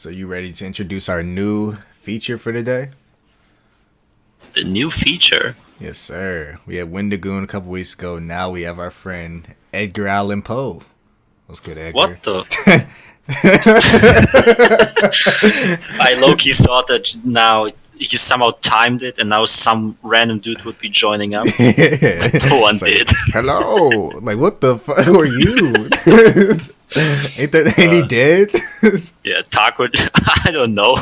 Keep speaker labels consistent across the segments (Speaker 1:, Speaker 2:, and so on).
Speaker 1: So you ready to introduce our new feature for today?
Speaker 2: The new feature.
Speaker 1: Yes, sir. We had Wendigoon a couple weeks ago. Now we have our friend Edgar Allan Poe. What's good, Edgar?
Speaker 2: What the? I low-key thought that now you somehow timed it, and now some random dude would be joining up. But no one
Speaker 1: It's like,
Speaker 2: did.
Speaker 1: hello. Like, what the fuck were you? Ain't he
Speaker 2: Uh,
Speaker 1: dead?
Speaker 2: yeah, Taco. I don't know.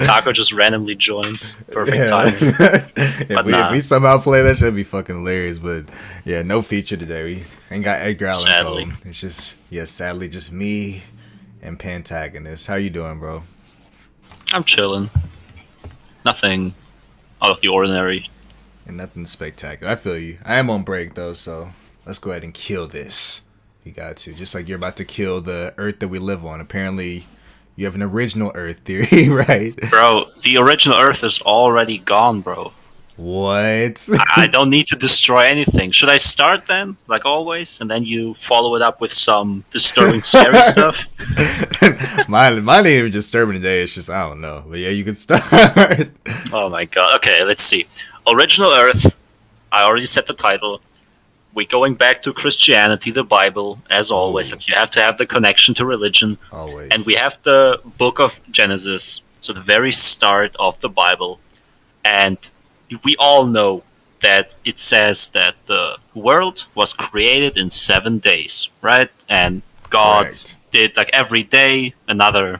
Speaker 2: Taco just randomly joins. Perfect
Speaker 1: Yeah.
Speaker 2: timing.
Speaker 1: if
Speaker 2: But
Speaker 1: we if
Speaker 2: nah,
Speaker 1: we somehow play that, should be fucking hilarious. But yeah, no feature today. We ain't got Edgar Allan Poe.
Speaker 2: sadly,
Speaker 1: It's just sadly just me and Pantagonist. How you doing, bro?
Speaker 2: I'm chilling. Nothing out of the ordinary.
Speaker 1: And nothing spectacular. I feel you. I am on break though, so let's go ahead and kill this. You got to. Just like you're about to kill the Earth that we live on. Apparently, you have an original Earth theory, right?
Speaker 2: Bro, the original Earth is already gone, bro.
Speaker 1: What?
Speaker 2: I don't need to destroy anything. Should I start then, like always, and then you follow it up with some disturbing, scary stuff?
Speaker 1: mine ain't even disturbing today. It's just I don't know. But yeah, you can start.
Speaker 2: Oh my god. Okay, let's see. Original Earth. I already set the title. We're going back to Christianity, the Bible, as always.
Speaker 1: Oh,
Speaker 2: Like you have to have the connection to religion, and
Speaker 1: always.
Speaker 2: we have the Book of Genesis, so the very start of the Bible, and we all know that it says that the world was created in 7 days, right? And God
Speaker 1: Correct.
Speaker 2: did like every day another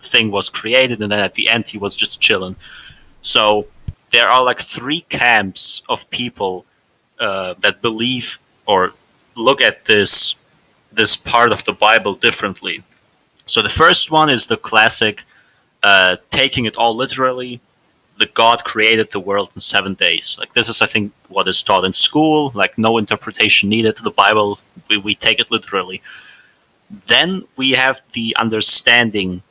Speaker 2: thing was created, and then at the end he was just chilling. So there are like three camps of people that believe or look at this part of the Bible differently. So the first one is the classic, taking it all literally. The God created the world in 7 days. Like this is, I think, what is taught in school. Like no interpretation needed. The Bible, we take it literally. Then we have the understanding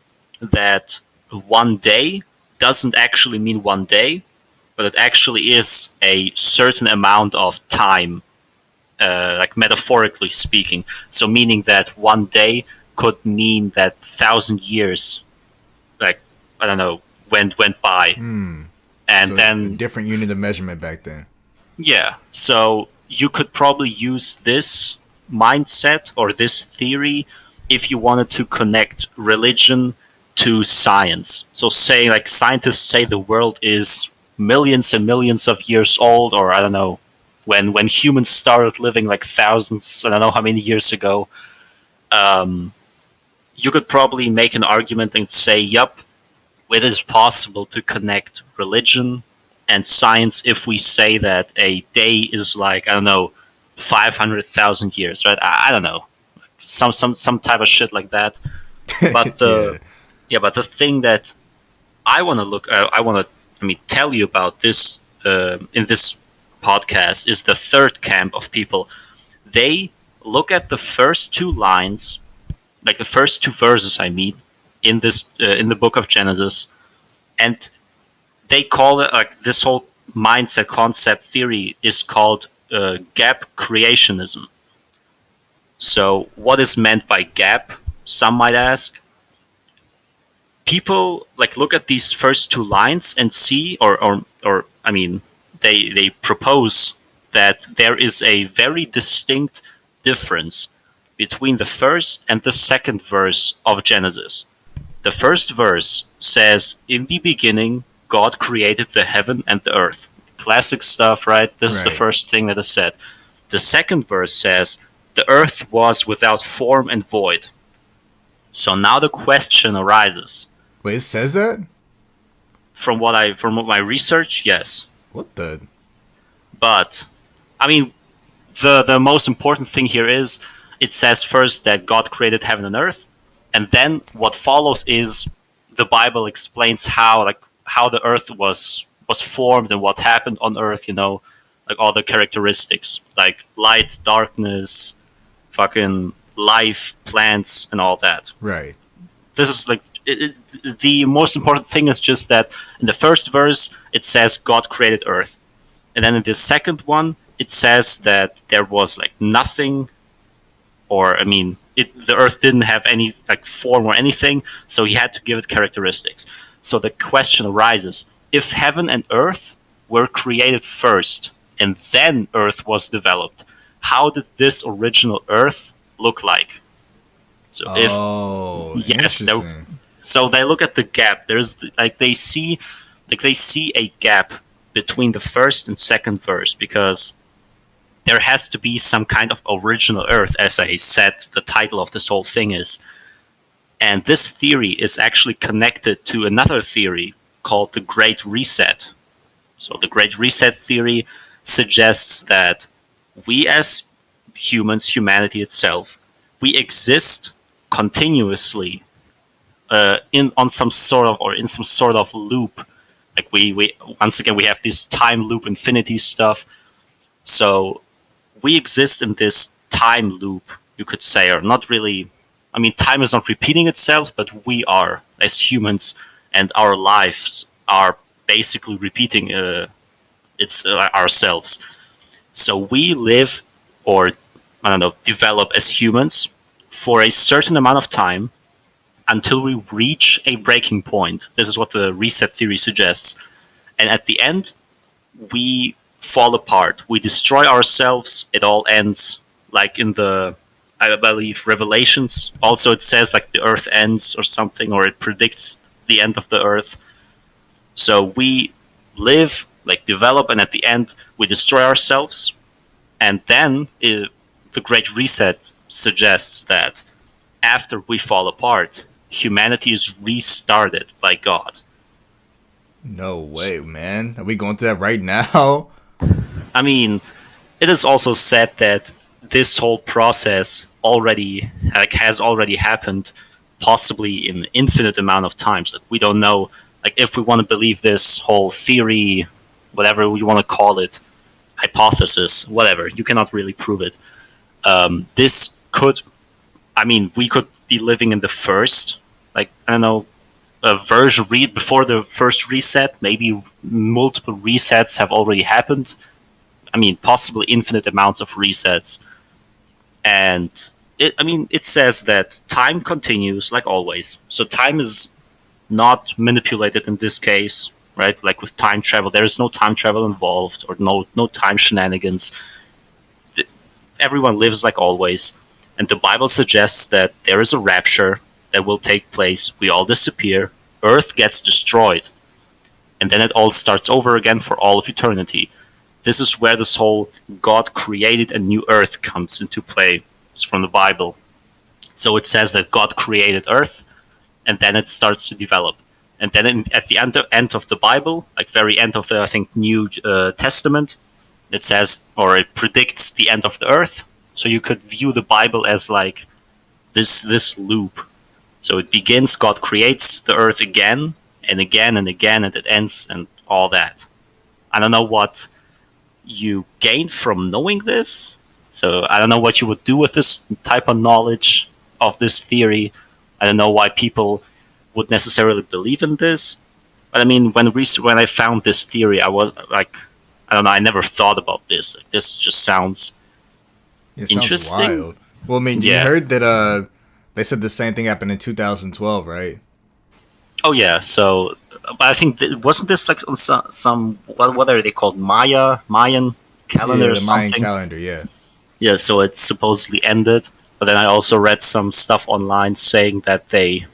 Speaker 2: that one day doesn't actually mean one day, but it actually is a certain amount of time, like metaphorically speaking. So meaning that one day could mean that 1,000 years, like I don't know, went by,
Speaker 1: Hmm.
Speaker 2: and
Speaker 1: So a
Speaker 2: then
Speaker 1: different unit of measurement back then.
Speaker 2: yeah. So you could probably use this mindset or this theory if you wanted to connect religion to science. So say like scientists say the world is millions and millions of years old, or I don't know, when humans started living like thousands, I don't know how many years ago. Um, you could probably make an argument and say, "Yup, it is possible to connect religion and science if we say that a day is like I don't know, 500,000 years, right? I don't know, some type of shit like that." But
Speaker 1: Yeah.
Speaker 2: the thing that I want to, I mean, tell you about this in this podcast is the third camp of people. They look at the first two lines, like the first two verses, I mean, in the book of Genesis, and they call it like this whole mindset concept theory is called gap creationism. So, what is meant by gap? Some might ask. People like look at these first two lines and see, or I mean, they propose that there is a very distinct difference between the first and the second verse of Genesis. The first verse says, "In the beginning, God created the heaven and the earth." Classic stuff, right? This is the
Speaker 1: Right.
Speaker 2: first thing that is said. The second verse says, "The earth was without form and void." So now the question arises.
Speaker 1: Wait, it says that?
Speaker 2: From my research, yes.
Speaker 1: What the?
Speaker 2: But I mean, the most important thing here is it says first that God created heaven and earth, and then what follows is the Bible explains how the earth was formed and what happened on earth. Like all the characteristics, like light, darkness, fucking life, plants, and all that.
Speaker 1: Right.
Speaker 2: This is like the most important thing is just that in the first verse it says God created earth, and then in the second one it says that there was like nothing, or I mean, the Earth didn't have any like form or anything, so he had to give it characteristics. So the question arises: if heaven and earth were created first, and then Earth was developed, how did this original Earth look like? So if
Speaker 1: Oh,
Speaker 2: yes,
Speaker 1: interesting.
Speaker 2: so they look at the gap. They see a gap between the first and second verse because there has to be some kind of original Earth, as I said. The title of this whole thing is, and this theory is actually connected to another theory called the Great Reset. So the Great Reset theory suggests that we as humans, humanity itself, we exist continuously in some sort of loop. Like we once again we have this time loop infinity stuff. So we exist in this time loop, you could say, or not really. I mean, time is not repeating itself, but we are as humans, and our lives are basically repeating it's ourselves. So we live, or I don't know, develop as humans for a certain amount of time until we reach a breaking point. This is what the reset theory suggests. And at the end, we fall apart. We destroy ourselves. It all ends like in the, I believe, Revelations. Also, it says like the earth ends or something, or it predicts the end of the earth. So we live, like develop, and at the end, we destroy ourselves. And then the Great Reset suggests that after we fall apart, humanity is restarted by God.
Speaker 1: No way, man. Are we going through that right now?
Speaker 2: I mean, it is also said that this whole process already has already happened, possibly in infinite amount of times. Like we don't know. Like if we want to believe this whole theory, whatever we want to call it, hypothesis, whatever, you cannot really prove it. This could, I mean, we could be living in the first, like I don't know, a version before the first reset. Maybe multiple resets have already happened. I mean, possibly infinite amounts of resets. And it says that time continues like always. So time is not manipulated in this case, right? Like with time travel, there is no time travel involved or no time shenanigans. Everyone lives like always. And the Bible suggests that there is a rapture that will take place. We all disappear. Earth gets destroyed. And then it all starts over again for all of eternity. This is where this whole God created a new earth comes into play. It's from the Bible. So it says that God created earth, and then it starts to develop. And then at the end of the Bible, like very end of the, I think, New Testament, it says, or it predicts the end of the earth. So you could view the Bible as like this loop. So it begins, God creates the earth again and again and again, and it ends and all that. I don't know what you gain from knowing this. So I don't know what you would do with this type of knowledge of this theory. I don't know why people would necessarily believe in this. But I mean, when I found this theory, I was like, I don't know, I never thought about this. Like, this just sounds
Speaker 1: It sounds
Speaker 2: interesting.
Speaker 1: wild. Well, I mean, you
Speaker 2: Yeah.
Speaker 1: heard that they said the same thing happened in 2012, right?
Speaker 2: Oh yeah. So, but I think wasn't this like on some what are they called, Mayan calendar
Speaker 1: Yeah,
Speaker 2: or
Speaker 1: the Mayan
Speaker 2: something?
Speaker 1: calendar, yeah.
Speaker 2: Yeah. So it supposedly ended. But then I also read some stuff online saying that they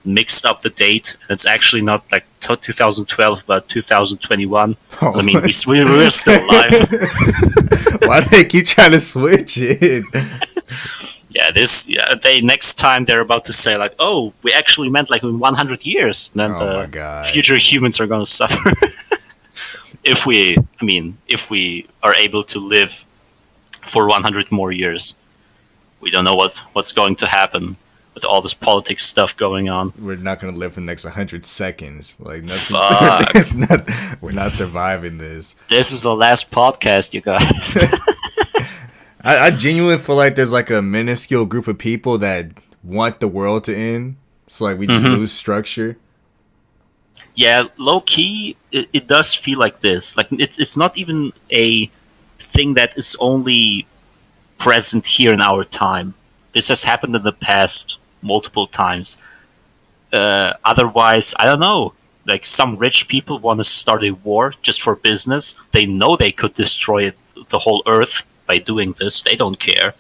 Speaker 2: mixed up the date. And it's actually not like 2012, but 2021.
Speaker 1: Oh.
Speaker 2: I mean, we're still alive.
Speaker 1: Why do they keep trying to switch it?
Speaker 2: They next time they're about to say like, oh, we actually meant like in 100 years. And then
Speaker 1: Oh my
Speaker 2: the
Speaker 1: god.
Speaker 2: future humans are going to suffer. if we are able to live for 100 more years. We don't know what's going to happen with all this politics stuff going on.
Speaker 1: We're not gonna live for the next 100 seconds. Like nothing.
Speaker 2: Fuck.
Speaker 1: We're not surviving this.
Speaker 2: This is the last podcast, you guys.
Speaker 1: I genuinely feel like there's like a minuscule group of people that want the world to end. So like we just lose structure.
Speaker 2: Yeah, low key, it does feel like this. Like it's not even a thing that is only present here in our time. this has happened in the past multiple times. Otherwise, I don't know. Like some rich people want to start a war just for business. They know they could destroy the whole Earth by doing this. They don't care.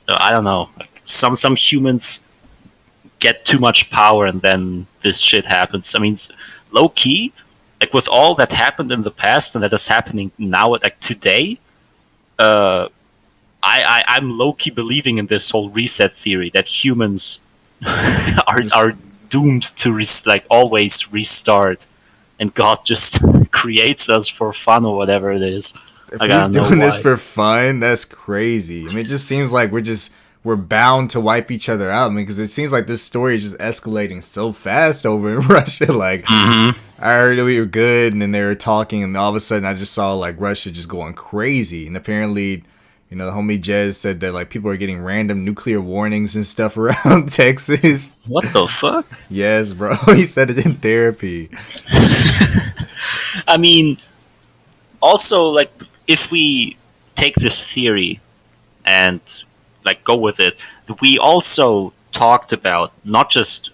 Speaker 2: So I don't know. Like some humans get too much power, and then this shit happens. I mean, low key, like with all that happened in the past and that is happening now, like today. Uh, I'm low key believing in this whole reset theory that humans are doomed to like always restart, and God just creates us for fun or whatever it is.
Speaker 1: If
Speaker 2: I
Speaker 1: he's
Speaker 2: gotta know
Speaker 1: doing this
Speaker 2: why.
Speaker 1: for fun, that's crazy. I mean, it just seems like we're bound to wipe each other out. I mean, because it seems like this story is just escalating so fast over in Russia. Like,
Speaker 2: Mm-hmm.
Speaker 1: I heard that we were good, and then they were talking, and all of a sudden, I just saw like Russia just going crazy. And apparently, the homie Jez said that like people are getting random nuclear warnings and stuff around Texas.
Speaker 2: What the fuck?
Speaker 1: Yes, bro. He said it in therapy.
Speaker 2: I mean, also like if we take this theory and like go with it, we also talked about not just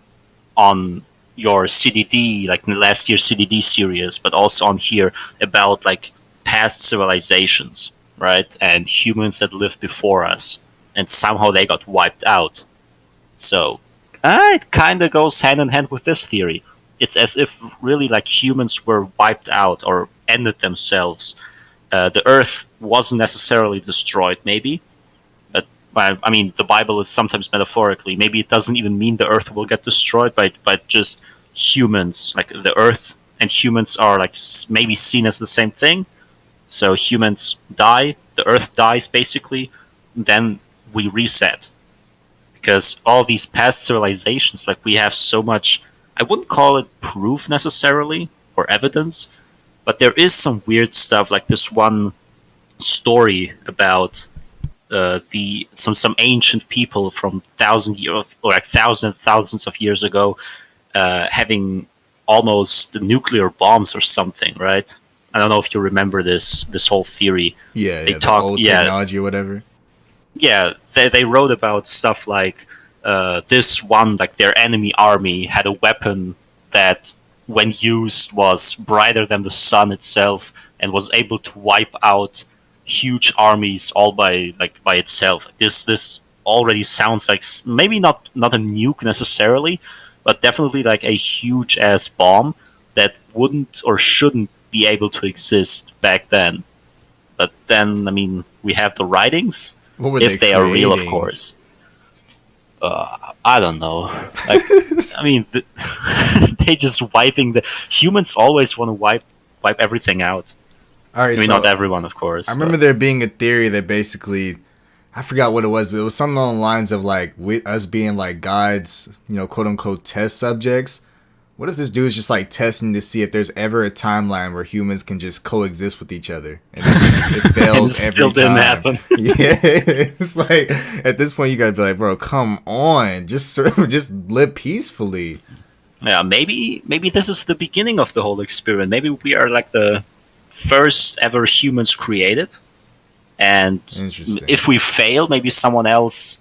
Speaker 2: on your CDD, like in last year's CDD series, but also on here about like past civilizations, right? And humans that lived before us, and somehow they got wiped out. So it kind of goes hand in hand with this theory. It's as if really like humans were wiped out or ended themselves. The Earth wasn't necessarily destroyed, maybe, but I mean, the Bible is sometimes metaphorically. Maybe it doesn't even mean the Earth will get destroyed, but just humans, like the Earth and humans are like maybe seen as the same thing. So humans die, the Earth dies basically, then we reset. Because all these past civilizations, like we have so much, I wouldn't call it proof necessarily or evidence, but there is some weird stuff, like this one story about the some ancient people from thousand years or like thousands of years ago having almost nuclear bombs or something, right? I don't know if you remember this whole theory.
Speaker 1: Yeah,
Speaker 2: They
Speaker 1: yeah, the
Speaker 2: talk,
Speaker 1: old
Speaker 2: yeah,
Speaker 1: technology or whatever.
Speaker 2: yeah, they wrote about stuff like this one, like their enemy army had a weapon that, when used, was brighter than the sun itself and was able to wipe out huge armies all by itself. This already sounds like maybe not a nuke necessarily, but definitely like a huge ass bomb that wouldn't or shouldn't be able to exist back then. But then, I mean, we have the writings,
Speaker 1: What were they
Speaker 2: if they are real, of
Speaker 1: creating?
Speaker 2: course. I don't know. Like, I mean, they just wiping the humans always want to wipe everything out.
Speaker 1: All right,
Speaker 2: I mean,
Speaker 1: so
Speaker 2: not everyone, of course.
Speaker 1: I remember
Speaker 2: But
Speaker 1: there being a theory that basically, I forgot what it was, but it was something along the lines of like us being like God's, quote unquote test subjects. What if this dude's just like testing to see if there's ever a timeline where humans can just coexist with each other, and it
Speaker 2: and it
Speaker 1: fails
Speaker 2: still
Speaker 1: every
Speaker 2: didn't
Speaker 1: time?
Speaker 2: happen.
Speaker 1: Yeah, it's like at this point you gotta be like, bro, come on, just live peacefully.
Speaker 2: Yeah, maybe this is the beginning of the whole experiment. Maybe we are like the first ever humans created, and
Speaker 1: Interesting.
Speaker 2: if we fail, maybe someone else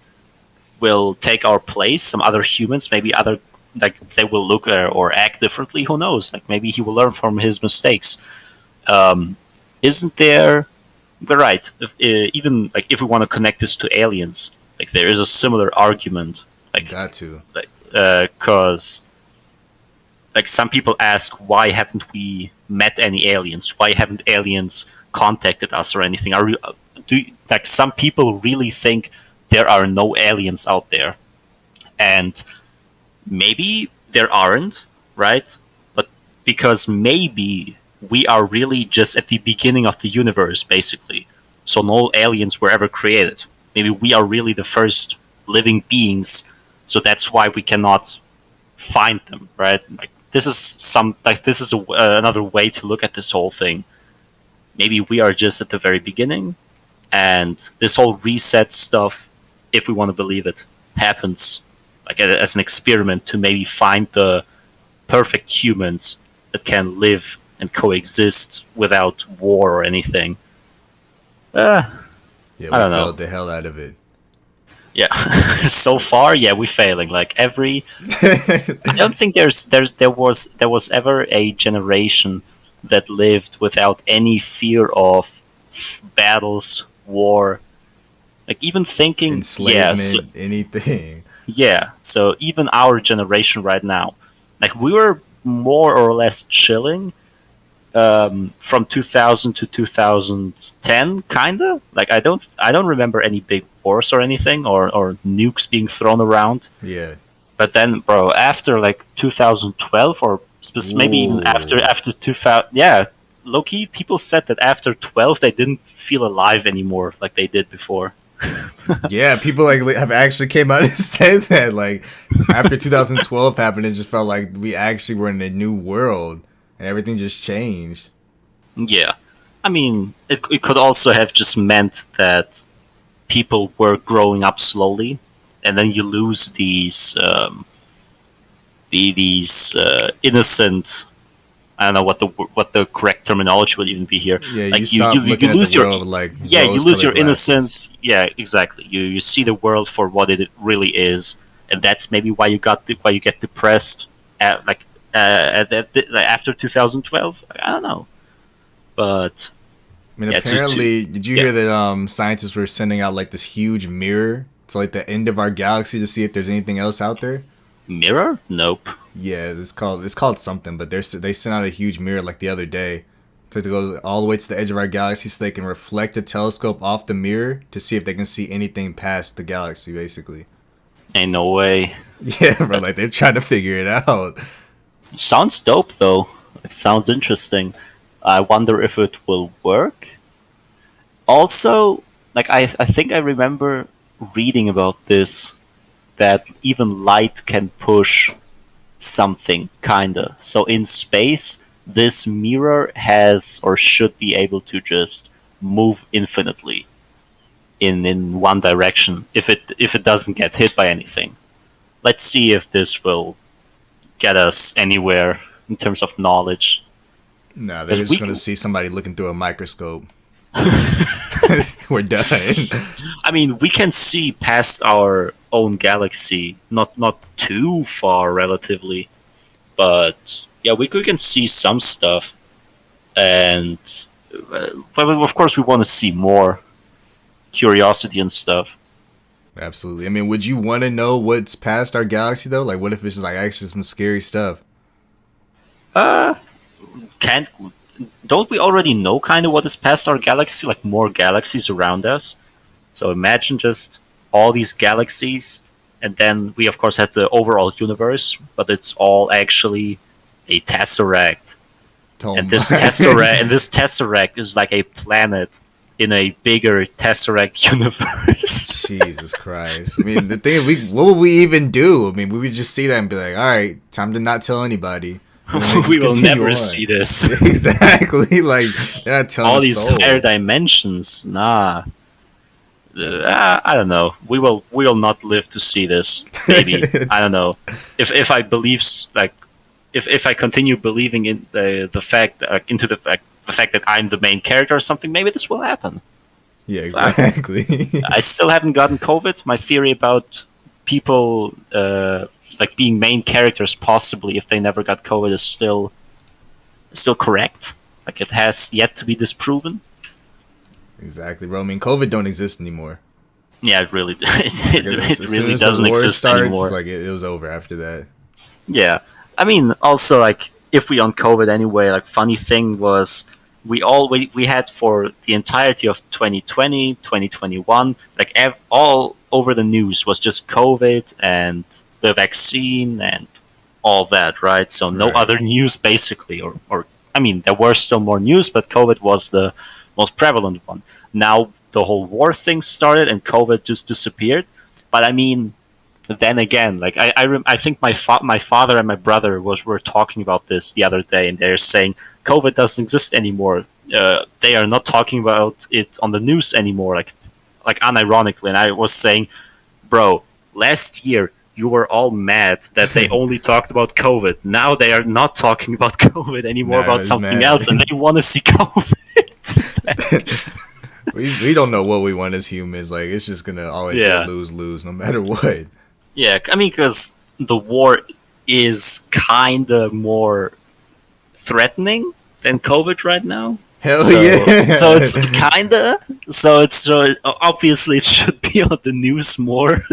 Speaker 2: will take our place. Some other humans, maybe other, like they will look or act differently. Who knows? Like maybe he will learn from his mistakes. Um, isn't there? We're right. Even like if we want to connect this to aliens, like there is a similar argument. Like
Speaker 1: Got to.
Speaker 2: because like some people ask, why haven't we met any aliens? Why haven't aliens contacted us or anything? Like some people really think there are no aliens out there, and maybe there aren't, right? But because maybe we are really just at the beginning of the universe, basically. So no aliens were ever created. Maybe we are really the first living beings, so that's why we cannot find them, right? Like this is another way to look at this whole thing. Maybe we are just at the very beginning, and this whole reset stuff, if we want to believe it, happens like as an experiment to maybe find the perfect humans that can live and coexist without war or anything. Uh,
Speaker 1: Yeah,
Speaker 2: I
Speaker 1: we
Speaker 2: don't know.
Speaker 1: failed the hell out of it.
Speaker 2: Yeah. So far, yeah, we're failing. Like every, I don't think there was ever a generation that lived without any fear of battles, war. Like even thinking,
Speaker 1: Enslavement, anything.
Speaker 2: yeah. So even our generation right now, like we were more or less chilling from 2000 to 2010, kinda. Like I don't remember any big wars or anything, or nukes being thrown around.
Speaker 1: Yeah.
Speaker 2: But then, bro, after like 2012, or maybe even after
Speaker 1: Ooh.
Speaker 2: 2000, yeah, low key, people said that after 12 they didn't feel alive anymore like they did before.
Speaker 1: Yeah, people like have actually came out and said that like after 2012 happened, it just felt like we actually were in a new world and everything just changed.
Speaker 2: Yeah, I mean, it could also have just meant that people were growing up slowly, and then you lose these innocent. I don't know what the correct terminology would even be here.
Speaker 1: Yeah, you
Speaker 2: Like you,
Speaker 1: stop
Speaker 2: you, you
Speaker 1: looking at the
Speaker 2: lose your,
Speaker 1: world with like
Speaker 2: yeah, you lose
Speaker 1: rose-colored
Speaker 2: your
Speaker 1: glasses.
Speaker 2: innocence. Yeah, exactly. You see the world for what it really is, and that's maybe why why you get depressed at after 2012. I don't know, but
Speaker 1: I mean,
Speaker 2: yeah, to
Speaker 1: apparently, did you
Speaker 2: yeah,
Speaker 1: hear that scientists were sending out like this huge mirror to like the end of our galaxy to see if there's anything else out there?
Speaker 2: mirror? Nope.
Speaker 1: Yeah, it's called something, but they sent out a huge mirror like the other day to go all the way to the edge of our galaxy so they can reflect the telescope off the mirror to see if they can see anything past the galaxy, basically.
Speaker 2: Ain't no way.
Speaker 1: Yeah, bro, like they're trying to figure it out.
Speaker 2: Sounds dope though. It sounds interesting. I wonder if it will work. Also, like I think I remember reading about this, that even light can push something, kinda. So in space, this mirror has or should be able to just move infinitely in one direction if it doesn't get hit by anything. Let's see if this will get us anywhere in terms of knowledge.
Speaker 1: No, they're
Speaker 2: Because
Speaker 1: just
Speaker 2: we,
Speaker 1: gonna see somebody looking through a microscope. We're done.
Speaker 2: I mean, we can see past our own galaxy, not too far relatively, but yeah, we can see some stuff, and but of course we want to see more curiosity and stuff.
Speaker 1: Absolutely. I mean, would you want to know what's past our galaxy though? Like, what if it's just like actually some scary stuff?
Speaker 2: Uh, can't don't we already know kind of what is past our galaxy? Like more galaxies around us. So imagine just all these galaxies, and then we of course have the overall universe, but it's all actually a tesseract.
Speaker 1: Oh
Speaker 2: And
Speaker 1: my.
Speaker 2: this tesseract is like a planet in a bigger tesseract universe.
Speaker 1: Jesus Christ. I mean, the thing what would we even do? I mean, we would just see that and be like, all right, time to not tell anybody. And then they just
Speaker 2: We will
Speaker 1: continue
Speaker 2: never
Speaker 1: on.
Speaker 2: see this.
Speaker 1: Exactly. Like, they're not telling
Speaker 2: All
Speaker 1: a
Speaker 2: these
Speaker 1: soul.
Speaker 2: higher dimensions, nah. I don't know. We will not live to see this. Maybe I don't know. If I believe like if I continue believing in the fact into the fact that I'm the main character or something, maybe this will happen.
Speaker 1: Yeah,
Speaker 2: I,
Speaker 1: exactly.
Speaker 2: I still haven't gotten COVID. My theory about people like being main characters possibly if they never got COVID is still correct. Like it has yet to be disproven.
Speaker 1: Exactly, bro. I mean, COVID don't exist anymore.
Speaker 2: Yeah, it really
Speaker 1: Like,
Speaker 2: it
Speaker 1: as soon
Speaker 2: really
Speaker 1: as the
Speaker 2: doesn't
Speaker 1: war
Speaker 2: exist
Speaker 1: starts,
Speaker 2: anymore.
Speaker 1: like it was over after that.
Speaker 2: Yeah, I mean, also like if we on COVID anyway, like funny thing was we had for the entirety of 2020, 2021, like all over the news was just COVID and the vaccine and all that, right? So no
Speaker 1: Right.
Speaker 2: other news basically, or I mean, there were still more news, but COVID was the most prevalent one. Now the whole war thing started and COVID just disappeared. But I mean, then again, like I think my father and my brother were talking about this the other day, and they're saying COVID doesn't exist anymore. They are not talking about it on the news anymore, like unironically. And I was saying, bro, last year you were all mad that they only talked about COVID. Now they are not talking about COVID anymore,
Speaker 1: Nah,
Speaker 2: about
Speaker 1: everybody's
Speaker 2: something
Speaker 1: mad.
Speaker 2: else, and they want to see COVID.
Speaker 1: we don't know what we want as humans. Like, it's just gonna always be a
Speaker 2: Yeah.
Speaker 1: lose-lose, no matter what.
Speaker 2: Yeah, I mean, because the war is kind of more threatening than COVID right now.
Speaker 1: Hell
Speaker 2: So,
Speaker 1: yeah.
Speaker 2: so it's kinda. Obviously it should be on the news more.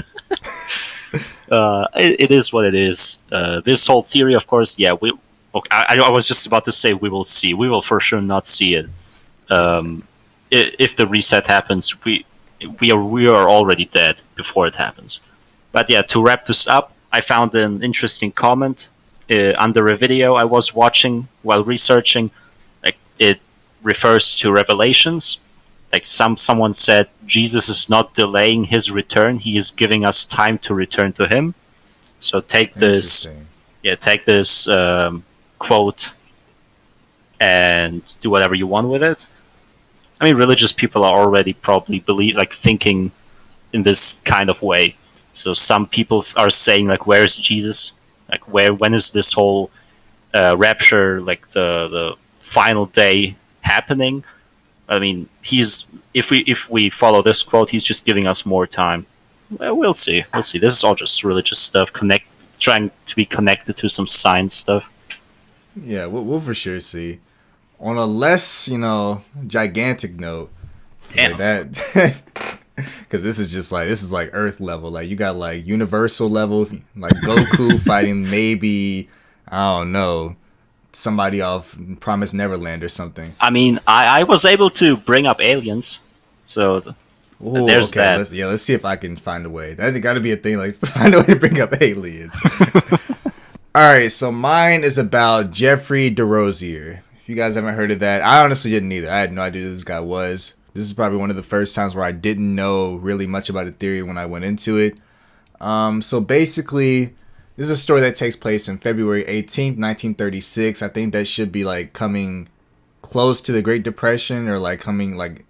Speaker 2: It is what it is. This whole theory, of course, yeah. Okay, I was just about to say we will see. We will for sure not see it. If the reset happens, we are already dead before it happens. But yeah, to wrap this up, I found an interesting comment under a video I was watching while researching. Like, it refers to Revelations. Like, someone said Jesus is not delaying his return; he is giving us time to return to him. So take this,
Speaker 1: Interesting.
Speaker 2: yeah, take this quote and do whatever you want with it. I mean, religious people are already probably thinking in this kind of way. So some people are saying like, "Where is Jesus? Like, when is this whole rapture, like the final day, happening?" I mean, if we follow this quote, he's just giving us more time. Well, we'll see. We'll see. This is all just religious stuff, trying to be connected to some science stuff.
Speaker 1: Yeah, we'll for sure see. On a less, gigantic note, like
Speaker 2: Damn.
Speaker 1: that, because this is like Earth level. Like, you got like Universal level, like Goku fighting maybe, I don't know, somebody off Promised Neverland or something.
Speaker 2: I mean, I was able to bring up aliens, so
Speaker 1: Ooh,
Speaker 2: there's
Speaker 1: okay,
Speaker 2: that.
Speaker 1: let's see if I can find a way. That got to be a thing. Like, find a way to bring up aliens. All right, so mine is about Jeffery Derozier. If you guys haven't heard of that, I honestly didn't either. I had no idea who this guy was. This is probably one of the first times where I didn't know really much about the theory when I went into it. So basically, this is a story that takes place in February 18th, 1936. I think that should be like coming close to the Great Depression, or like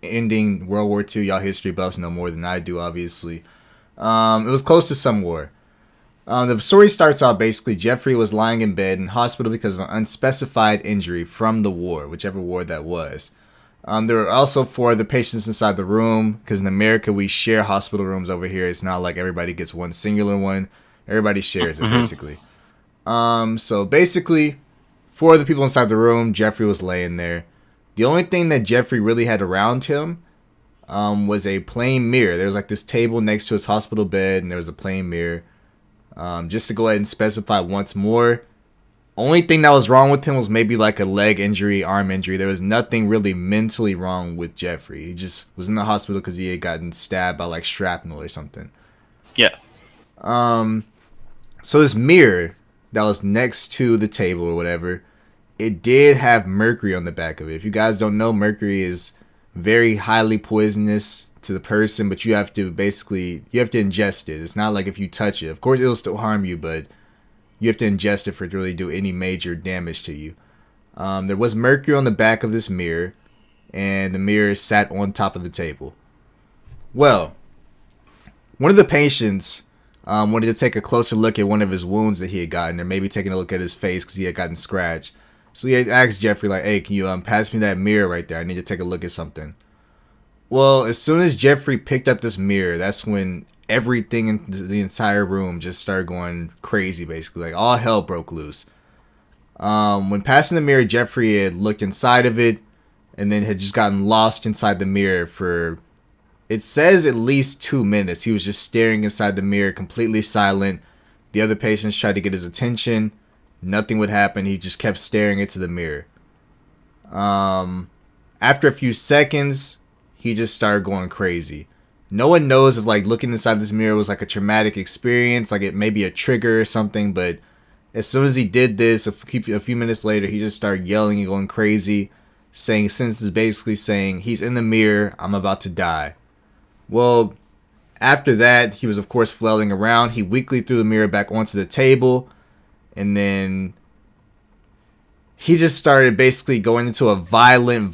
Speaker 1: ending World War II. Y'all history buffs know more than I do, obviously. It was close to some war. The story starts out basically Jeffrey was lying in bed in hospital because of an unspecified injury from the war, whichever war that was. There were also 4 other patients inside the room, because in America we share hospital rooms over here. It's not like everybody gets one singular one. Everybody shares it, basically. So basically, 4 other people inside the room, Jeffrey was laying there. The only thing that Jeffrey really had around him was a plain mirror. There was like this table next to his hospital bed, and there was a plain mirror. Just to go ahead and specify once more, only thing that was wrong with him was maybe like a leg injury, arm injury. There was nothing really mentally wrong with Jeffrey. He just was in the hospital because he had gotten stabbed by like shrapnel or something.
Speaker 2: Yeah.
Speaker 1: So this mirror that was next to the table or whatever, it did have mercury on the back of it. If you guys don't know, mercury is very highly poisonous to the person, but you have to ingest it. It's not like if you touch it. Of course, it'll still harm you, but you have to ingest it for it to really do any major damage to you. There was mercury on the back of this mirror, and the mirror sat on top of the table. Well, one of the patients wanted to take a closer look at one of his wounds that he had gotten, or maybe taking a look at his face because he had gotten scratched. So he had asked Jeffrey, like, "Hey, can you pass me that mirror right there? I need to take a look at something." Well, as soon as Jeffrey picked up this mirror, that's when everything in the entire room just started going crazy, basically. Like, all hell broke loose. When passing the mirror, Jeffrey had looked inside of it and then had just gotten lost inside the mirror for, it says, at least 2 minutes. He was just staring inside the mirror, completely silent. The other patients tried to get his attention. Nothing would happen. He just kept staring into the mirror. After a few seconds, he just started going crazy. No one knows if like looking inside this mirror was like a traumatic experience, like it may be a trigger or something, but as soon as he did this, a few minutes later, he just started yelling and going crazy, saying sentences basically saying, "He's in the mirror, I'm about to die." Well, after that, he was of course flailing around. He weakly threw the mirror back onto the table, and then he just started basically going into a violent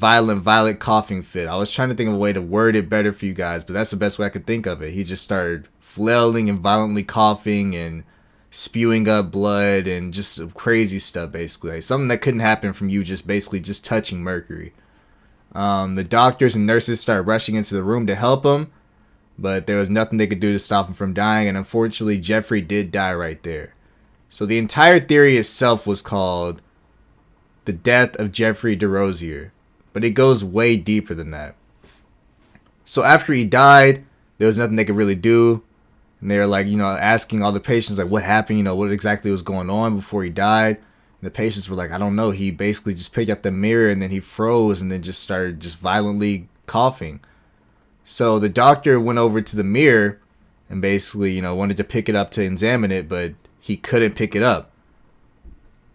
Speaker 1: coughing fit. I was trying to think of a way to word it better for you guys, but that's the best way I could think of it. He just started flailing and violently coughing and spewing up blood and just crazy stuff, basically. Like something that couldn't happen from you just basically just touching mercury. The doctors and nurses started rushing into the room to help him, but there was nothing they could do to stop him from dying, and unfortunately, Jeffrey did die right there. So the entire theory itself was called the death of Jeffery Derozier, but it goes way deeper than that. So after he died, there was nothing they could really do, and they were like, asking all the patients like, what happened, what exactly was going on before he died. And the patients were like, I don't know. He basically just picked up the mirror and then he froze and then just started just violently coughing. So the doctor went over to the mirror and basically, wanted to pick it up to examine it, but he couldn't pick it up.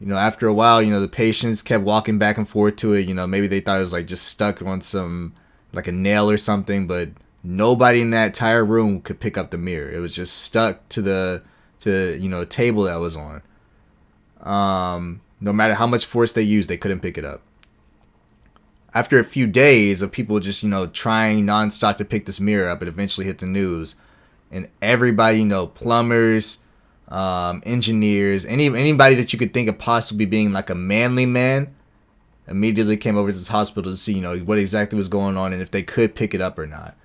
Speaker 1: After a while, the patients kept walking back and forth to it. Maybe they thought it was like just stuck on some, like a nail or something, but nobody in that entire room could pick up the mirror. It was just stuck to a table that was on. No matter how much force they used, they couldn't pick it up. After a few days of people just, trying nonstop to pick this mirror up, it eventually hit the news. And everybody, plumbers, engineers, anybody that you could think of possibly being like a manly man, immediately came over to this hospital to see, what exactly was going on and if they could pick it up or not.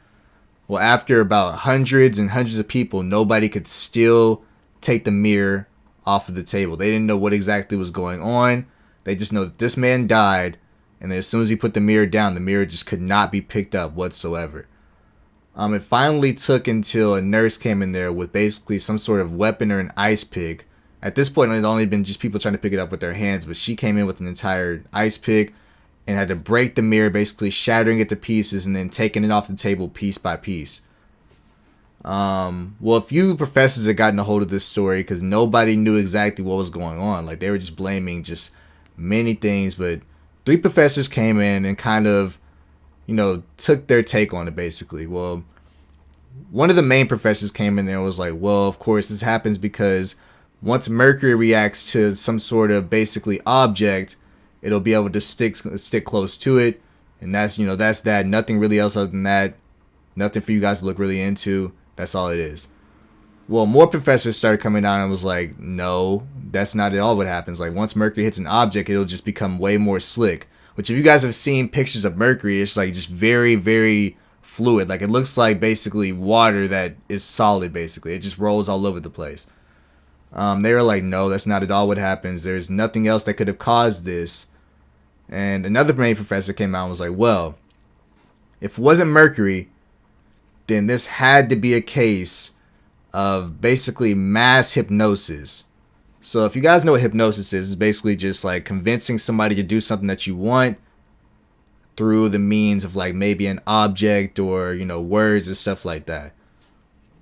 Speaker 1: Well, after about hundreds and hundreds of people, nobody could still take the mirror off of the table. They didn't know what exactly was going on. They just know that this man died, and then as soon as he put the mirror down, the mirror just could not be picked up whatsoever. It finally took until a nurse came in there with basically some sort of weapon or an ice pick. At this point, it had only been just people trying to pick it up with their hands, but she came in with an entire ice pick and had to break the mirror, basically shattering it to pieces and then taking it off the table piece by piece. Well, a few professors had gotten a hold of this story because nobody knew exactly what was going on. Like, they were just blaming just many things, but 3 professors came in and kind of, took their take on it, basically. Well, one of the main professors came in there and was like, well, of course, this happens because once mercury reacts to some sort of basically object, it'll be able to stick close to it, and that's that. Nothing really else other than that. Nothing for you guys to look really into. That's all it is. Well, more professors started coming down and was like, no, that's not at all what happens. Like, once mercury hits an object, it'll just become way more slick. Which, if you guys have seen pictures of mercury, it's like just very, very fluid. Like, it looks like basically water that is solid, basically. It just rolls all over the place. They were like, no, that's not at all what happens. There's nothing else that could have caused this. And another main professor came out and was like, well, if it wasn't mercury, then this had to be a case of basically mass hypnosis. So if you guys know what hypnosis is, it's basically just like convincing somebody to do something that you want through the means of like maybe an object or, words or stuff like that.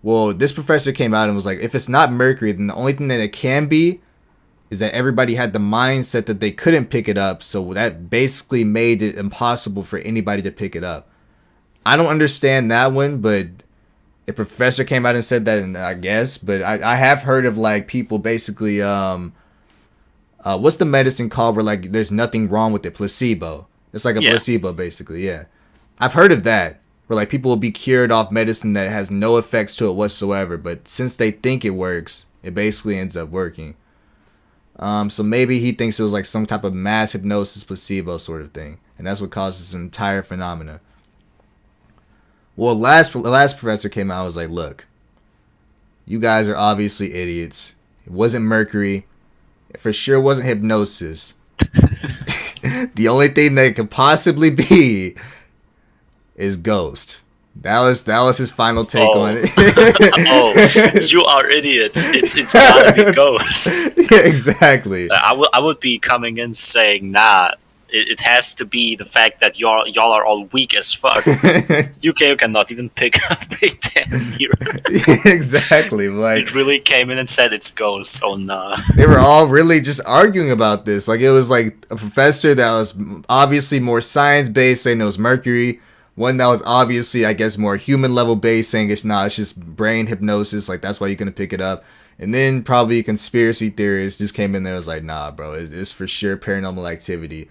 Speaker 1: Well, this professor came out and was like, if it's not mercury, then the only thing that it can be is that everybody had the mindset that they couldn't pick it up. So that basically made it impossible for anybody to pick it up. I don't understand that one, but a professor came out and said that, and I guess. But I have heard of like people basically, what's the medicine called where like there's nothing wrong with it? Placebo. It's like a placebo, basically. Yeah, I've heard of that, where like people will be cured off medicine that has no effects to it whatsoever, but since they think it works, it basically ends up working. So maybe he thinks it was like some type of mass hypnosis placebo sort of thing, and that's what caused this entire phenomena. Well, the last professor came out and was like, look, you guys are obviously idiots. It wasn't mercury. It for sure wasn't hypnosis. The only thing that it could possibly be is ghost. That was his final take on it.
Speaker 2: Oh, you are idiots. It's gotta be ghosts.
Speaker 1: Yeah, exactly.
Speaker 2: I would be coming in saying, nah, it has to be the fact that y'all are all weak as fuck. You cannot even pick up a damn mirror.
Speaker 1: Exactly. Like,
Speaker 2: it really came in and said it's ghosts. Oh nah.
Speaker 1: They were all really just arguing about this. Like, it was like a professor that was obviously more science based saying it was mercury. One that was obviously, I guess, more human level based, saying it's just brain hypnosis. Like, that's why you're gonna pick it up. And then probably a conspiracy theorist just came in there and was like, nah, bro, it's for sure paranormal activity.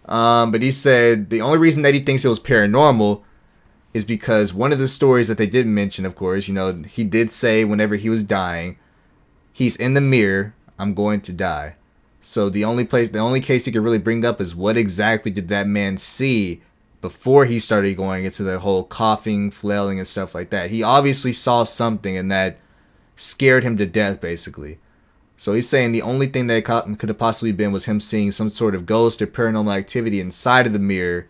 Speaker 1: But he said the only reason that he thinks it was paranormal is because one of the stories that they didn't mention, of course, he did say whenever he was dying, he's in the mirror, I'm going to die. So the only case he could really bring up is what exactly did that man see before he started going into the whole coughing, flailing, and stuff like that. He obviously saw something, and that scared him to death, basically. So he's saying the only thing that could have possibly been was him seeing some sort of ghost or paranormal activity inside of the mirror,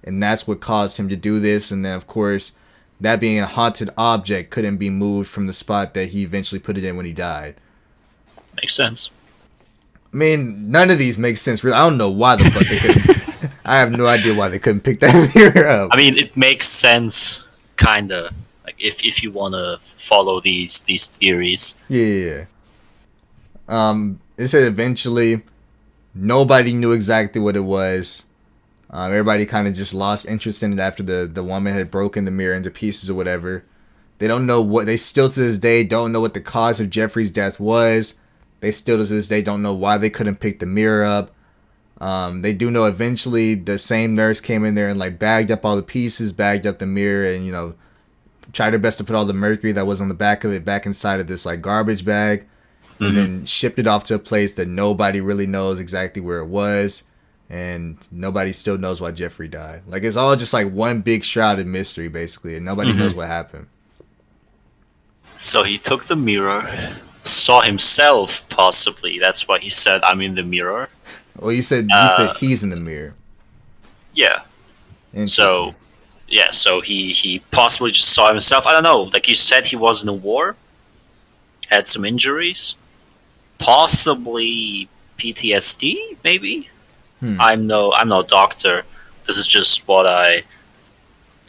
Speaker 1: and that's what caused him to do this. And then, of course, that being a haunted object couldn't be moved from the spot that he eventually put it in when he died.
Speaker 2: Makes sense.
Speaker 1: I mean, none of these make sense. Really, I don't know why the fuck they couldn't. I have no idea why they couldn't pick that mirror up.
Speaker 2: I mean, it makes sense, kinda. Like if you wanna follow these theories.
Speaker 1: Yeah. It said eventually nobody knew exactly what it was. Everybody kind of just lost interest in it after the woman had broken the mirror into pieces or whatever. They don't know what, they still to this day don't know what the cause of Jeffrey's death was. They still to this day don't know why they couldn't pick the mirror up. They do know eventually the same nurse came in there and like bagged up all the pieces, bagged up the mirror, and tried her best to put all the mercury that was on the back of it back inside of this like garbage bag. And then shipped it off to a place that nobody really knows exactly where it was. And nobody still knows why Jeffrey died. Like, it's all just like one big shrouded mystery, basically. And nobody knows what happened.
Speaker 2: So he took the mirror, saw himself, possibly. That's why he said, I'm in the mirror.
Speaker 1: Well, you said he's in the mirror.
Speaker 2: Yeah. So, yeah, so he possibly just saw himself. I don't know. Like you said, he was in a war. Had some injuries. Possibly PTSD, maybe. I'm no doctor. This is just what I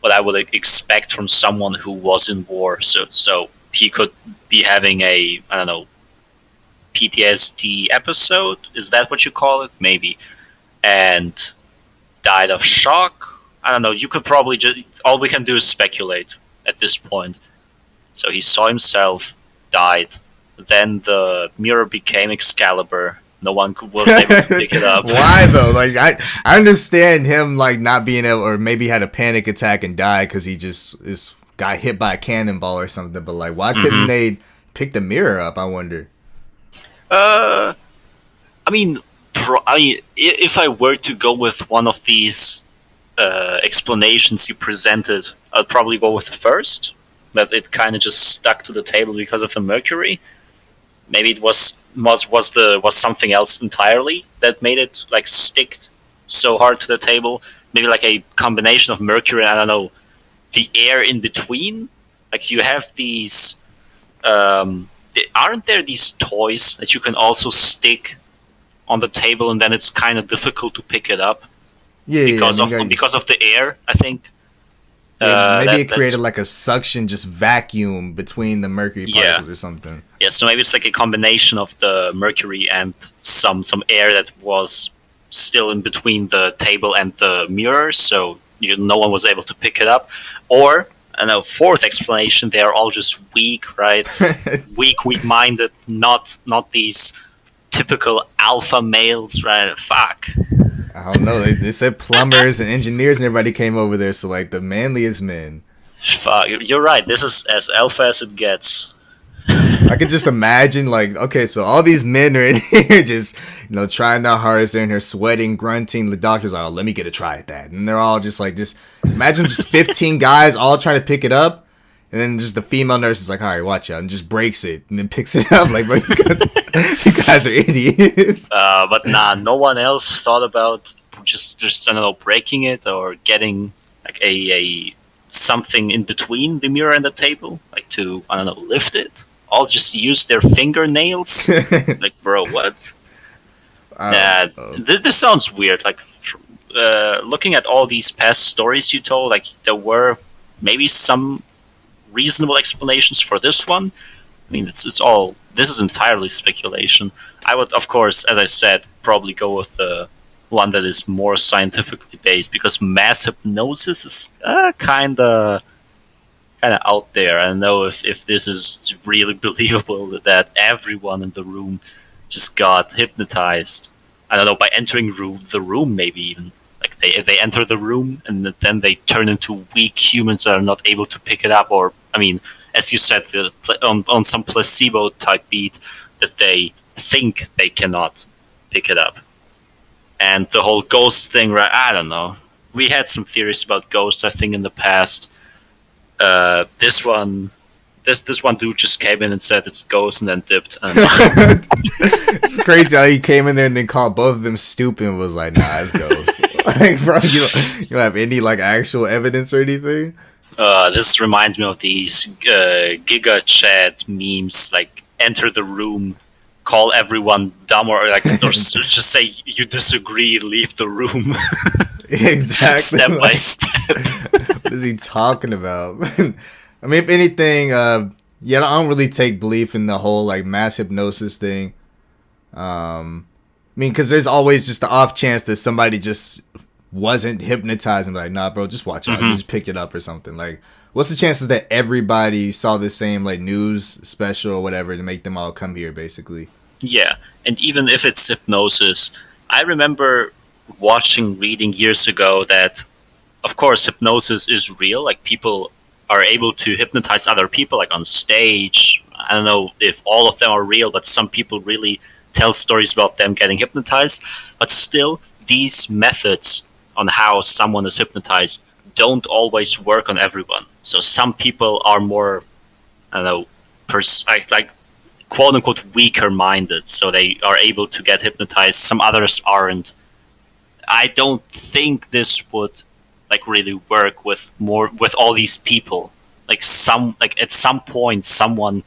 Speaker 2: would expect from someone who was in war. So he could be having a, I don't know, PTSD episode. Is that what you call it? Maybe. And died of shock. I don't know. You could probably just, all we can do is speculate at this point. So he saw himself, died. Then the mirror became Excalibur. No one was able to pick it up.
Speaker 1: Why though? Like I understand him like not being able, or maybe had a panic attack and died because he just got hit by a cannonball or something. But like, why couldn't they pick the mirror up? I wonder.
Speaker 2: I mean, if I were to go with one of these explanations you presented, I'd probably go with the first. That it kind of just stuck to the table because of the mercury. Maybe it was something else entirely that made it like stick so hard to the table. Maybe like a combination of mercury and, I don't know, the air in between. Like you have these, aren't there these toys that you can also stick on the table and then it's kind of difficult to pick it up?
Speaker 1: Yeah,
Speaker 2: because of the air, I think.
Speaker 1: Yeah, maybe it created like a suction, just vacuum between the mercury particles or something.
Speaker 2: Yeah, so maybe it's like a combination of the mercury and some air that was still in between the table and the mirror, so no one was able to pick it up. Or, I know, fourth explanation, they are all just weak, right? weak-minded, not these typical alpha males, right? Fuck.
Speaker 1: I don't know. They said plumbers and engineers and everybody came over there. So like the manliest men.
Speaker 2: Fuck, you're right. This is as alpha as it gets.
Speaker 1: I could just imagine like, okay, so all these men are in here just, trying their hardest. They're in here sweating, grunting. The doctor's like, oh, let me get a try at that. And they're all just like, imagine just 15 guys all trying to pick it up. And then just the female nurse is like, all right, watch out. And just breaks it and then picks it up. Like, you guys are idiots.
Speaker 2: But nah, no one else thought about just I don't know, breaking it or getting like a something in between the mirror and the table, like to, I don't know, lift it. All just use their fingernails. Like, bro, what? This sounds weird. Like, looking at all these past stories you told, like there were maybe some reasonable explanations for this one. I mean, this is entirely speculation. I would, of course, as I said, probably go with the one that is more scientifically based, because mass hypnosis is kind of out there. I don't know if this is really believable that everyone in the room just got hypnotized. I don't know, by entering the room, maybe even. Like they enter the room and then they turn into weak humans that are not able to pick it up, or, I mean, as you said, on some placebo type beat, that they think they cannot pick it up. And the whole ghost thing, right? I don't know. we had some theories about ghosts, I think, in the past. This one, this one dude just came in and said it's ghosts and then dipped. I don't know.
Speaker 1: It's crazy how he came in there and then called both of them stupid and was like, nah, it's ghosts. Like, bro, you don't have any like actual evidence or anything?
Speaker 2: This reminds me of these Giga Chat memes, like enter the room, call everyone dumb, or like, or just say you disagree, leave the room.
Speaker 1: Exactly.
Speaker 2: Step by
Speaker 1: Like,
Speaker 2: step.
Speaker 1: what is he talking about? I mean, if anything, yeah, I don't really take belief in the whole like mass hypnosis thing. I mean, because there's always just the off chance that somebody just wasn't hypnotized and be like, nah, bro, just watch out, you just pick it up or something. Like, what's the chances that everybody saw the same like news special or whatever to make them all come here, basically?
Speaker 2: Yeah, and even if it's hypnosis, I remember reading years ago that, of course, hypnosis is real. Like, people are able to hypnotize other people, like on stage. I don't know if all of them are real, but some people really tell stories about them getting hypnotized. But still, these methods on how someone is hypnotized don't always work on everyone. So some people are more, I don't know, like quote unquote weaker minded, so they are able to get hypnotized. Some others aren't. I don't think this would like really work with all these people. Like at some point someone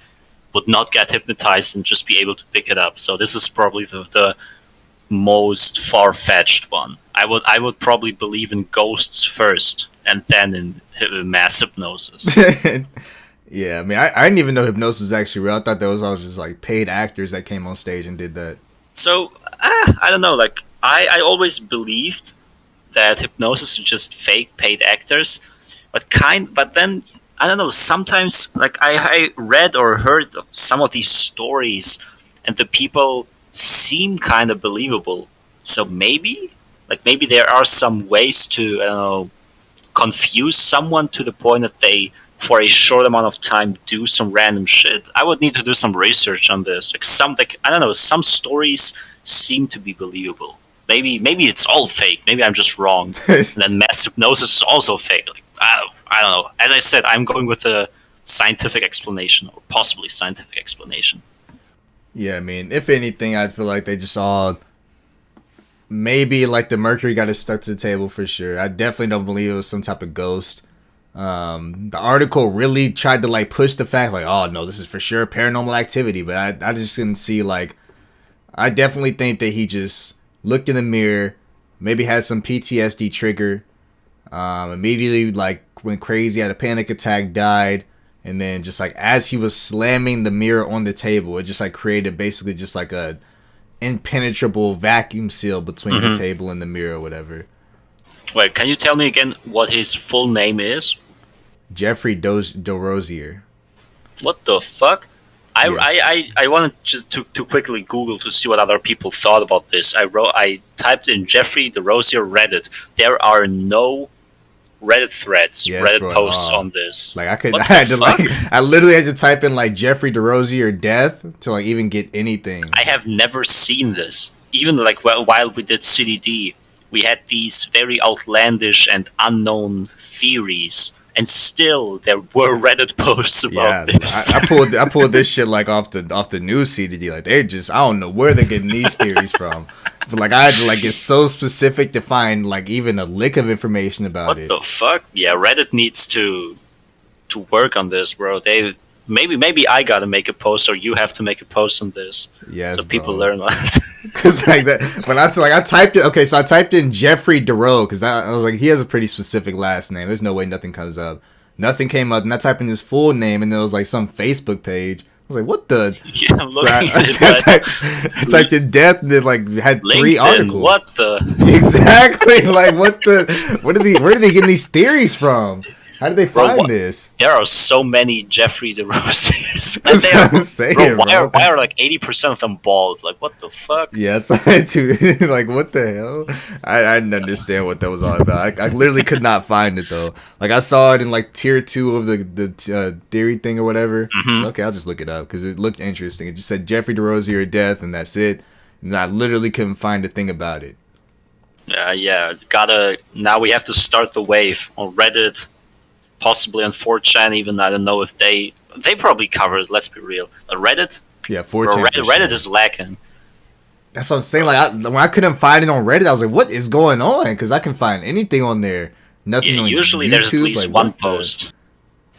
Speaker 2: would not get hypnotized and just be able to pick it up. So this is probably the most far fetched one. I would probably believe in ghosts first and then in mass hypnosis.
Speaker 1: Yeah, I mean, I didn't even know hypnosis was actually real. I thought that was all just like paid actors that came on stage and did that.
Speaker 2: So I don't know. Like I always believed that hypnosis is just fake paid actors, but then I don't know. Sometimes like I read or heard of some of these stories, and the people seem kind of believable. So maybe there are some ways to I don't know, confuse someone to the point that they, for a short amount of time, do some random shit. I would need to do some research on this. Like I don't know, some stories seem to be believable. Maybe it's all fake. Maybe I'm just wrong. And then mass hypnosis is also fake. Like I don't know. As I said, I'm going with a scientific explanation or possibly scientific explanation.
Speaker 1: Yeah, I mean, if anything, I feel like they just all maybe like the mercury got it stuck to the table for sure. I definitely don't believe it was some type of ghost. The article really tried to like push the fact like, oh no, this is for sure paranormal activity, but I just didn't see like. I definitely think that he just looked in the mirror, maybe had some PTSD trigger, immediately like went crazy, had a panic attack, died, and then just like as he was slamming the mirror on the table, it just like created basically just like a impenetrable vacuum seal between the table and the mirror or whatever.
Speaker 2: Wait, can you tell me again what his full name is?
Speaker 1: Jeffery Derozier.
Speaker 2: What the fuck?
Speaker 1: Yeah.
Speaker 2: I wanted just to quickly Google to see what other people thought about this. I typed in Jeffery Derosier Reddit. There are no Reddit threads, Reddit
Speaker 1: bro,
Speaker 2: posts on this.
Speaker 1: Like I literally had to type in like Jeffrey Derozier death to like even get anything.
Speaker 2: I have never seen this. Even like while we did CDD, we had these very outlandish and unknown theories, and still there were Reddit posts about this.
Speaker 1: I pulled this shit like off the news CDD. Like they just I don't know where they're getting these theories from. But like I had to like get so specific to find like even a lick of information about it.
Speaker 2: What the fuck? Yeah, Reddit needs to work on this, bro. They maybe I gotta make a post or you have to make a post on this.
Speaker 1: Yes,
Speaker 2: so people
Speaker 1: bro.
Speaker 2: learn that.
Speaker 1: Cause like that when I typed it. Okay, so I typed in Jeffrey Dero because I was like he has a pretty specific last name. There's no way nothing comes up. Nothing came up, and I typed in his full name, and there was like some Facebook page. I was like, what the?
Speaker 2: Yeah, I'm looking
Speaker 1: I typed in death and it like had
Speaker 2: LinkedIn,
Speaker 1: 3 articles.
Speaker 2: What the?
Speaker 1: Exactly. Like what the? Where are they getting these theories from? How did they find this?
Speaker 2: There are so many Jeffrey DeRosiers.
Speaker 1: That's what I'm saying, bro.
Speaker 2: Why are like 80% of them bald? Like what the fuck?
Speaker 1: Yes, I had to. Like what the hell? I didn't understand what that was all about. I literally could not find it though. Like I saw it in like tier 2 of the theory thing or whatever. So, okay, I'll just look it up because it looked interesting. It just said Jeffrey DeRozier death and that's it. And I literally couldn't find a thing about it.
Speaker 2: Yeah. Gotta now we have to start the wave on Reddit, possibly on 4chan. Even I don't know if they probably cover it. Let's be real. Reddit,
Speaker 1: Yeah,
Speaker 2: bro,
Speaker 1: 4chan for
Speaker 2: Reddit
Speaker 1: sure.
Speaker 2: is lacking.
Speaker 1: That's what I'm saying. Like when I couldn't find it on Reddit, I was like, "What is going on?" Because I can find anything on there.
Speaker 2: Yeah,
Speaker 1: Nothing on
Speaker 2: usually there's at
Speaker 1: YouTube.
Speaker 2: least
Speaker 1: Like
Speaker 2: one
Speaker 1: what the?
Speaker 2: post.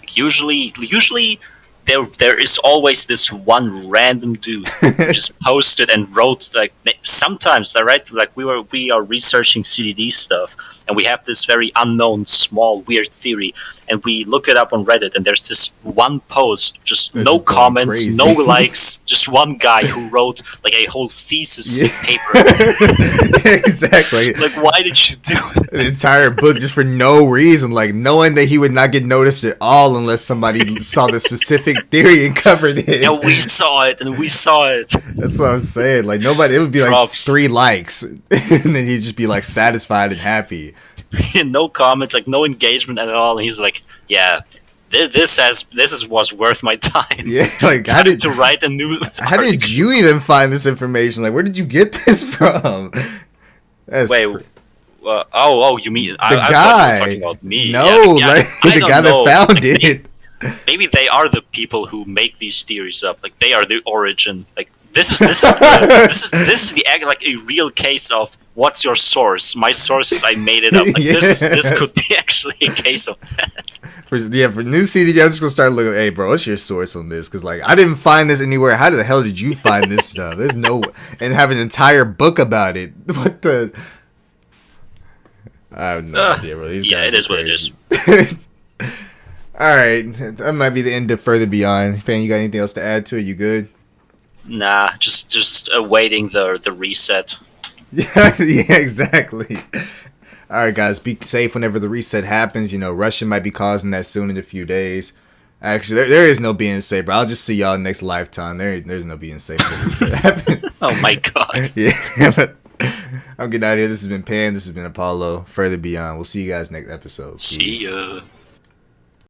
Speaker 2: Usually there is always this one random dude who just posted and wrote like sometimes right like we are researching CDD stuff and we have this very unknown small weird theory and we look it up on Reddit and there's this one post just
Speaker 1: That's
Speaker 2: no
Speaker 1: just going
Speaker 2: comments
Speaker 1: crazy.
Speaker 2: no likes just one guy who wrote like a whole thesis
Speaker 1: Yeah.
Speaker 2: paper
Speaker 1: Exactly.
Speaker 2: like why did you do that?
Speaker 1: An entire book just for no reason, like knowing that he would not get noticed at all unless somebody saw the specific theory and covered it.
Speaker 2: And we saw it and we saw it.
Speaker 1: That's what I'm saying. Like nobody, it would be like
Speaker 2: Props.
Speaker 1: 3 likes, and then he'd just be like satisfied and happy.
Speaker 2: No comments, like no engagement at all. And he's like, "Yeah, this was worth my time."
Speaker 1: Yeah, like how did
Speaker 2: to write a new?
Speaker 1: how did you even find this information? Like where did you get this from? That's
Speaker 2: Wait? Oh, you mean I thought you
Speaker 1: guy.
Speaker 2: were talking about me?
Speaker 1: No,
Speaker 2: yeah,
Speaker 1: like
Speaker 2: I
Speaker 1: the
Speaker 2: don't
Speaker 1: guy
Speaker 2: know.
Speaker 1: that found
Speaker 2: Like,
Speaker 1: it.
Speaker 2: maybe they are the people who make these theories up. Like they are the origin. Like this is the like a real case of what's your source? My source is I made it up. Like
Speaker 1: Yeah.
Speaker 2: this could be actually a case of that.
Speaker 1: For new CDD, I'm just gonna start looking. Hey, bro, what's your source on this? Because like I didn't find this anywhere. How the hell did you find this stuff? There's no and have an entire book about it. What the? I have no idea, bro. These
Speaker 2: Yeah,
Speaker 1: guys
Speaker 2: it
Speaker 1: are
Speaker 2: is what it is.
Speaker 1: crazy. All right, that might be the end of Further Beyond. Fan, you got anything else to add to it? You good?
Speaker 2: Nah, just awaiting the reset.
Speaker 1: Yeah, yeah, exactly. All right, guys, be safe whenever the reset happens. You know, Russia might be causing that soon in a few days. Actually, there is no being safe, bro. I'll just see y'all next lifetime. There's no being safe when the reset happens.
Speaker 2: Oh my god.
Speaker 1: Yeah, but I'm getting out of here. This has been Pan. This has been Apollo. Further Beyond. We'll see you guys next episode.
Speaker 2: See
Speaker 1: Peace.
Speaker 2: ya.